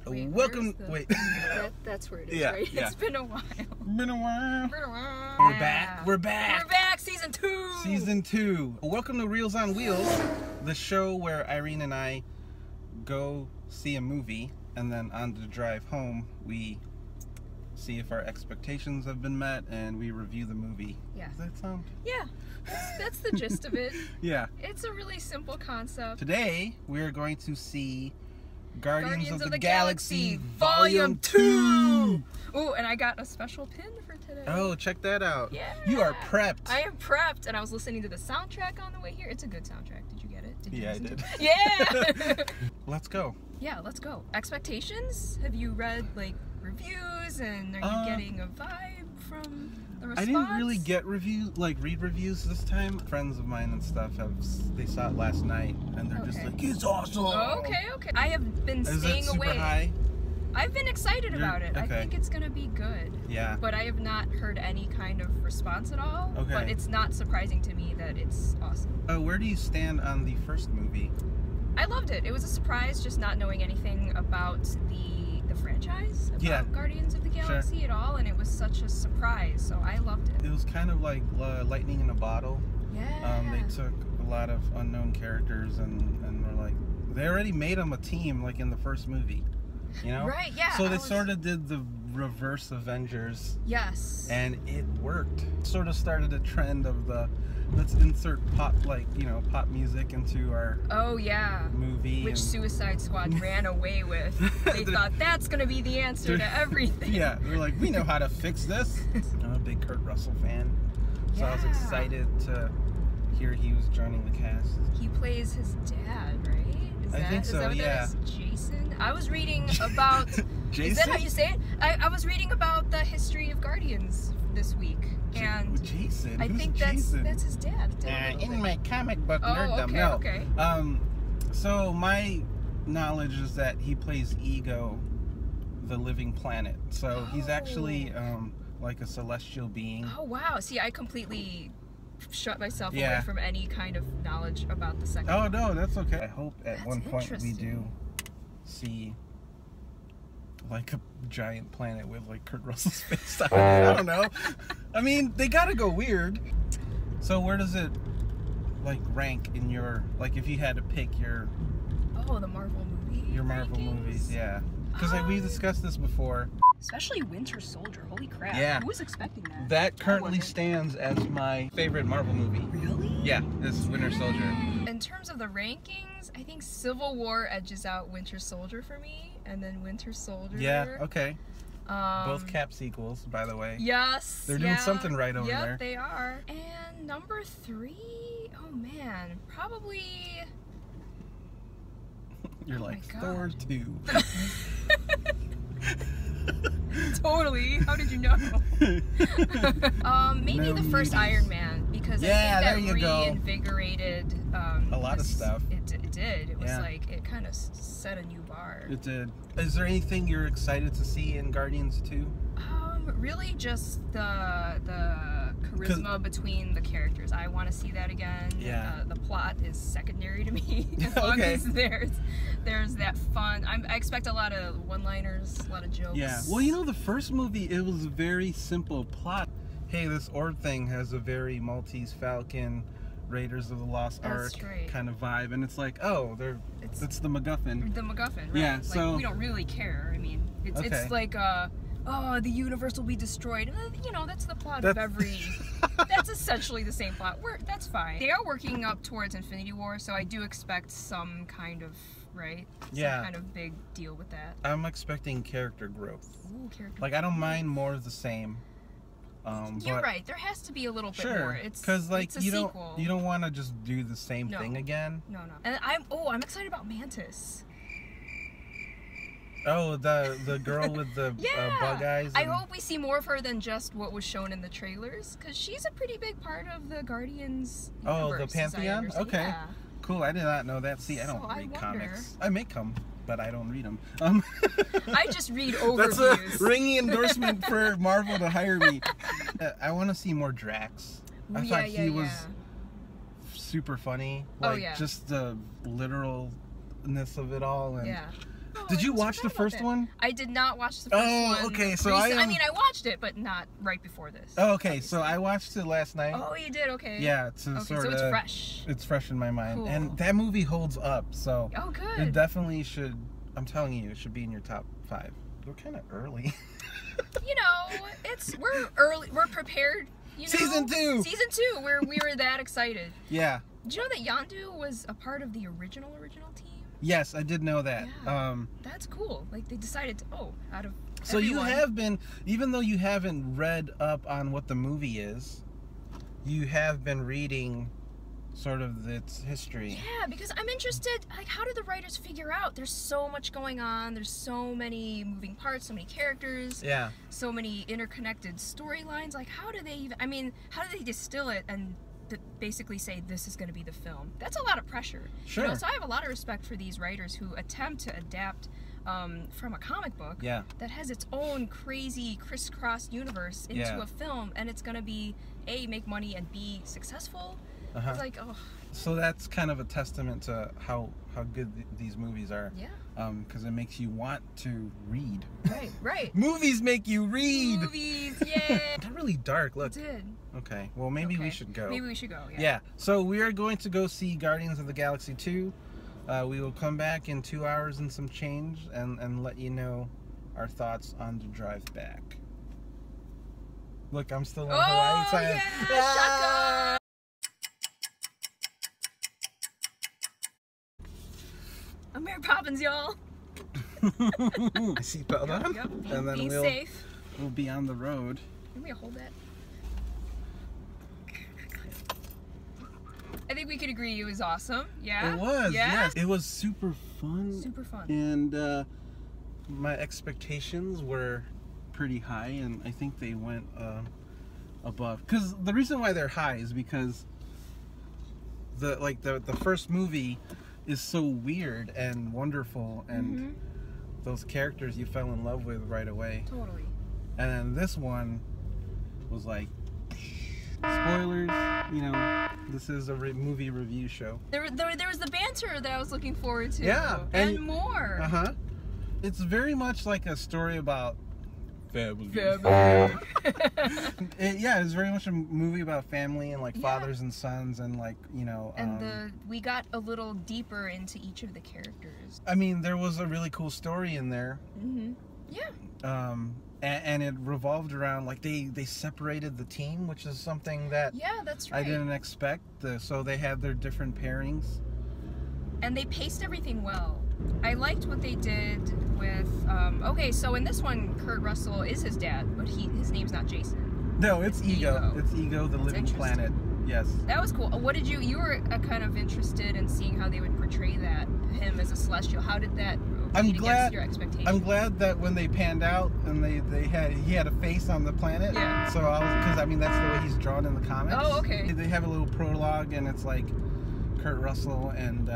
Welcome. Wait. That's where it is, Yeah, right? yeah. It's been a while. Been a while. Been a while. We're back. We're back. We're back. Season 2. Season 2. Welcome to Reels on Wheels, the show where Irene and I go see a movie, and then on the drive home, we see if our expectations have been met, and we review the movie. Yeah. Does that sound? Yeah. That's the gist of it. Yeah. It's a really simple concept. Today, we're going to see Guardians of the Galaxy Volume 2. Ooh, and I got a special pin for today. Oh, check that out. Yeah. You are prepped. I am prepped, and I was listening to the soundtrack on the way here. It's a good soundtrack. Did you get it? Did you Yeah, I listen did. to it? Yeah. Let's go. Yeah, let's go. Expectations? Have you read like reviews, and are you getting a vibe from the response? I didn't really get read reviews this time. Friends of mine and stuff they saw it last night, and they're just like, it's awesome. Okay. I have been staying super away. High? I've been excited about it. Okay. I think it's gonna be good. Yeah. But I have not heard any kind of response at all. Okay. But it's not surprising to me that it's awesome. Where do you stand on the first movie? I loved it. It was a surprise just not knowing anything about the franchise, about Guardians of the Galaxy at all, and it was such a surprise, so I loved it. It was kind of like lightning in a bottle. Yeah. They took a lot of unknown characters and were like, they already made them a team like in the first movie, you know? Right, yeah. So they sort of did the reverse Avengers. Yes. And it worked. Sort of started a trend of the, let's insert pop music into our movie. Which Suicide Squad ran away with. They thought that's gonna be the answer to everything. Yeah, they're like, we know how to fix this. I'm a big Kurt Russell fan, so I was excited to hear he was joining the cast. He plays his dad, right? I think so, is that what yeah. that is? Jason? I was reading about... Jason? Is that how you say it? I was reading about the history of Guardians this week. And Jason? I think that's his dad. In my comic book nerddom. Okay. So my knowledge is that he plays Ego, the living planet. So he's actually like a celestial being. Oh, wow. See, I completely shut myself away from any kind of knowledge about the second one. No, that's okay. I hope at one point we do see like a giant planet with like Kurt Russell's face on it. I don't know. I mean, they gotta go weird. So where does it like rank in your, like if you had to pick your... Oh, the Marvel movie Your Marvel movies, yeah. Because like we discussed this before. Especially Winter Soldier. Holy crap. Yeah. Who was expecting that? That currently stands as my favorite Marvel movie. Really? Yeah, this is Winter Soldier. In terms of the rankings, I think Civil War edges out Winter Soldier for me, and then Winter Soldier. Yeah, okay. Both Cap sequels, by the way. Yes. They're doing something right over there. Yep, they are. And number 3, oh man, probably... You're like, Thor 2. Totally. How did you know? Maybe the first Iron Man, because I think that reinvigorated a lot of stuff. It did. It was like, it kind of set a new bar. It did. Is there anything you're excited to see in Guardians 2? Really just the charisma between the characters. I want to see that again. Yeah. The plot is secondary to me. As long as there's that fun. I expect a lot of one-liners, a lot of jokes. Yeah. Well, you know, the first movie, it was a very simple plot. Hey, this orb thing has a very Maltese Falcon, Raiders of the Lost Ark kind of vibe, and it's like, oh, it's the MacGuffin. The MacGuffin, right? Yeah. Like, so we don't really care. I mean, it's like oh, the universe will be destroyed. You know, that's the plot of every... That's essentially the same plot. That's fine. They are working up towards Infinity War, so I do expect some kind of, some kind of big deal with that. I'm expecting character growth. Ooh, character growth. I don't mind more of the same. You're right. There has to be a little bit more. Because like it's a sequel. You don't want to just do the same thing again. No. And I'm excited about Mantis. Oh, the girl with the bug eyes. I hope we see more of her than just what was shown in the trailers, because she's a pretty big part of the Guardians universe. Oh, the Pantheon? Okay. Yeah. Cool, I did not know that. See, I don't read comics. I make them, but I don't read them. I just read overviews. That's a ringing endorsement for Marvel to hire me. I want to see more Drax. I thought he was super funny. Like, just the literalness of it all. And Did you watch the first one? I did not watch the first one. Oh, okay. So I mean, I watched it, but not right before this. Oh, okay. Obviously. So I watched it last night. Oh, you did? Okay. Yeah, it's sort of. So it's fresh. It's fresh in my mind, Cool. and that movie holds up. So. Oh, good. It definitely should. I'm telling you, it should be in your top 5. We're kind of early. You know, we're early. We're prepared. You know? Season 2. Season 2. We were that excited. Yeah. Did you know that Yondu was a part of the original team? Yes, I did know that. Yeah. That's cool. Like they decided to out of So everyone. you have been, even though you haven't read up on what the movie is, you have been reading sort of its history. Yeah, because I'm interested, like, how do the writers figure out? There's so much going on, there's so many moving parts, so many characters, Yeah. so many interconnected storylines. Like, how do they even, I mean, how do they distill it and basically say this is going to be the film? That's a lot of pressure. Sure. You know, so I have a lot of respect for these writers who attempt to adapt from a comic book that has its own crazy crisscross universe into a film, and it's going to be A, make money, and B, successful. It's like, oh. So that's kind of a testament to how good these movies are. Yeah. Because it makes you want to read. Right, right. Movies make you read. Movies, yeah. Not really dark. Look. It did. Okay. Well, maybe we should go. Maybe we should go. Yeah. Yeah. So we are going to go see Guardians of the Galaxy 2. We will come back in 2 hours and some change and let you know our thoughts on the drive back. Look, I'm still on Hawaii time. Yeah, shaka. I'm Mary Poppins, y'all. Seatbelt on. Yep. And then be safe. We'll be on the road. Can we hold that? I think we could agree it was awesome. Yeah. It was. Yeah? Yes. It was super fun. Super fun. And my expectations were pretty high, and I think they went above. Because the reason why they're high is because the first movie is so weird and wonderful, and those characters you fell in love with right away. Totally. And then this one was like, spoilers, you know, this is a movie review show. There was the banter that I was looking forward to. Yeah. And more. It's very much like a story about family. Yeah, it's very much a movie about family and like fathers and sons and like, you know. And we got a little deeper into each of the characters. I mean, there was a really cool story in there. Yeah. And it revolved around, like, they separated the team, which is something that that's right. I didn't expect. So they had their different pairings. And they paced everything well. I liked what they did with, okay, so in this one, Kurt Russell is his dad, but his name's not Jason. No, it's Ego. It's Ego, the living planet. Yes. That was cool. What did you were kind of interested in seeing how they would portray him as a Celestial. How did that against your expectations? I'm glad that when they panned out and he had a face on the planet. Yeah. So because I mean that's the way he's drawn in the comics. Oh, okay. They have a little prologue and it's like Kurt Russell and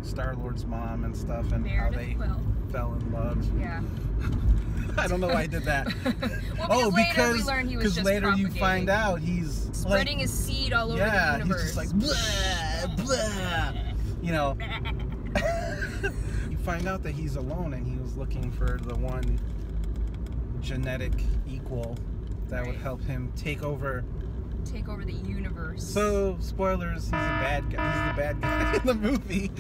Star-Lord's mom and stuff and how they fell in love. Yeah. I don't know why I did that. Well, later we learned he was just later you find out he's spreading his seed all over the universe. He's just like blah blah. You know. You find out that he's alone and he was looking for the one genetic equal that would help him take over the universe. So, spoilers, he's a bad guy. He's the bad guy in the movie.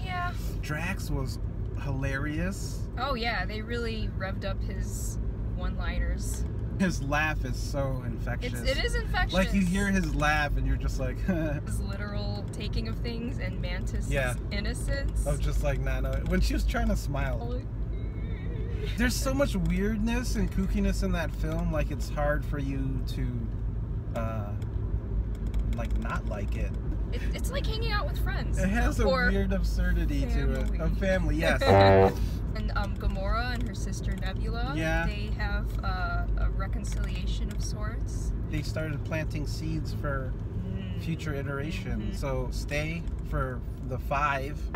Yeah. Drax was hilarious. Oh yeah, they really revved up his one-liners. His laugh is so infectious. It is infectious. Like you hear his laugh and you're just like his literal taking of things and Mantis' innocence. Of just like no. When she was trying to smile. There's so much weirdness and kookiness in that film, like it's hard for you to like not like it. It's like hanging out with friends. It has a weird absurdity to it. A family, yes. And Gamora and her sister Nebula, they have a reconciliation of sorts. They started planting seeds for future iteration. So stay for the 5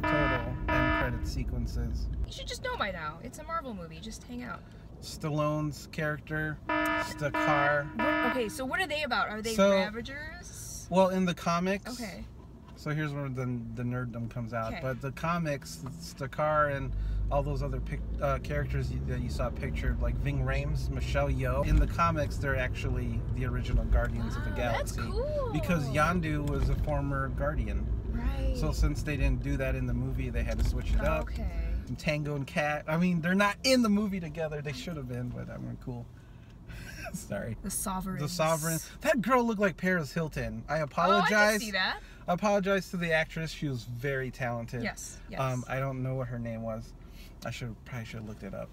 total end credit sequences. You should just know by now. It's a Marvel movie. Just hang out. Stallone's character, Stakar. Okay, so what are they about? Are they Ravagers? Well, in the comics. Okay. So here's where the nerddom comes out. Okay. But the comics, Stakar and all those other characters that you saw pictured, like Ving Rhames, Michelle Yeoh. In the comics, they're actually the original Guardians of the Galaxy. That's cool. Because Yondu was a former Guardian. Right. So since they didn't do that in the movie, they had to switch it up. Okay. And Tango and Cat. I mean, they're not in the movie together. They should have been, but that went cool. Sorry. The Sovereigns. The Sovereign. That girl looked like Paris Hilton. I apologize. Oh, I can see that. I apologize to the actress. She was very talented. Yes. Yes. I don't know what her name was. I probably should have looked it up.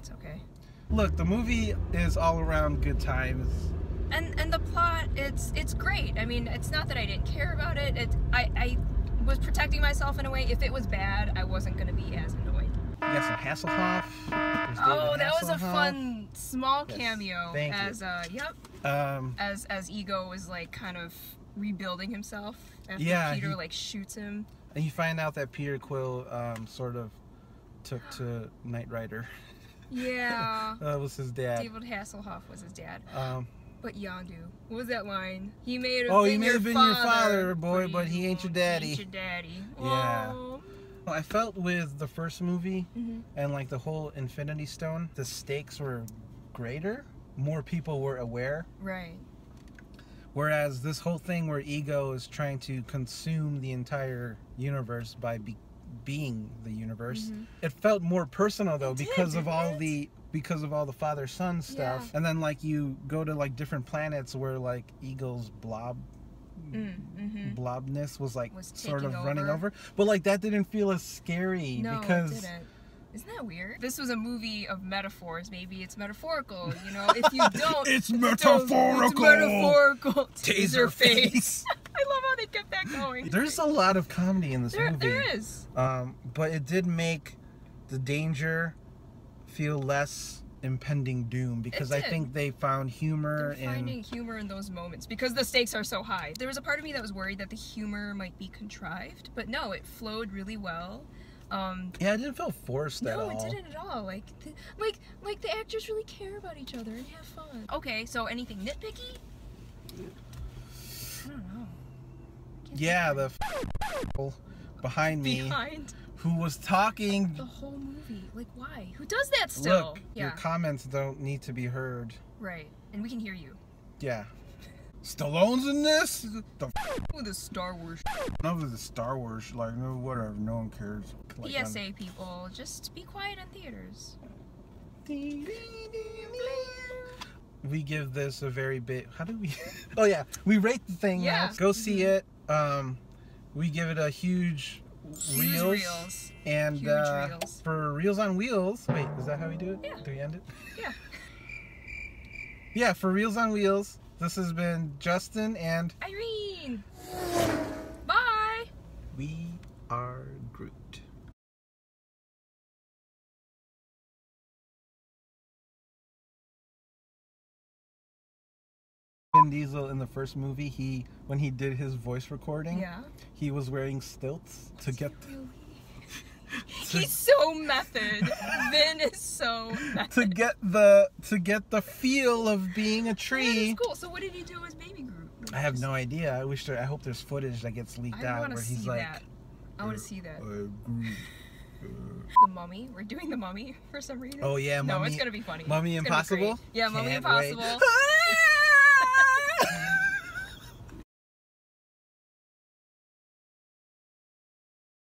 It's okay. Look, the movie is all around good times. And the plot, it's great. I mean, it's not that I didn't care about it. I was protecting myself in a way. If it was bad, I wasn't going to be as annoyed. You got some Hasselhoff. Oh, that was a fun small cameo. Thank you. As Ego was like kind of rebuilding himself after Peter like shoots him. And you find out that Peter Quill sort of took to Knight Rider. Yeah. That was his dad. David Hasselhoff was his dad. But Yondu, what was that line? He may have been your father, boy, but he ain't your daddy. Ain't your daddy. Yeah. Oh. I felt with the first movie and like the whole Infinity Stone, the stakes were greater. More people were aware. Right. Whereas this whole thing where Ego is trying to consume the entire universe by being the universe, it felt more personal though because of all the father-son stuff. Yeah. And then like you go to like different planets where like Ego's blobness was like sort of running over, but like that didn't feel as scary. No, because it didn't. Isn't that weird? This was a movie of metaphors. Maybe it's metaphorical, you know. If you don't, it's metaphorical. It's metaphorical. Taser face. I love how they kept that going. There's a lot of comedy in this movie. There is. But it did make the danger feel less impending doom because I think they found humor in finding humor in those moments because the stakes are so high. There was a part of me that was worried that the humor might be contrived, but no, it flowed really well. Yeah, it didn't feel forced at all. No, it didn't at all. Like the actors really care about each other and have fun. Okay, so anything nitpicky? I don't know. Yeah, the behind me who was talking the whole movie. Like, why? Who does that still? Look, your comments don't need to be heard. Right, and we can hear you. Yeah. Stallone's in this? With the Star Wars. None of the Star Wars, like, no, whatever, no one cares. Like, PSA people, just be quiet in theaters. We give this a very big, how do we, oh yeah, we rate the thing. Yeah. Go see it. We give it a huge reels. And huge reels. For Reels on Wheels, wait, is that how we do it? Yeah. Do we end it? Yeah. Yeah, for Reels on Wheels, this has been Justin and Irene. Bye. We are Groot. Vin Diesel in the first movie, when he did his voice recording, he was wearing stilts to get. Really? He's so method. Vin is so method. to get the feel of being a tree. That is cool. So what did he do as Baby Groot? I have no idea. I hope there's footage that gets leaked out where he's like. I want to see that. The Mummy. We're doing the Mummy for some reason. Oh yeah, Mummy. No, it's gonna be funny. Mummy Impossible. Yeah, Mummy Impossible.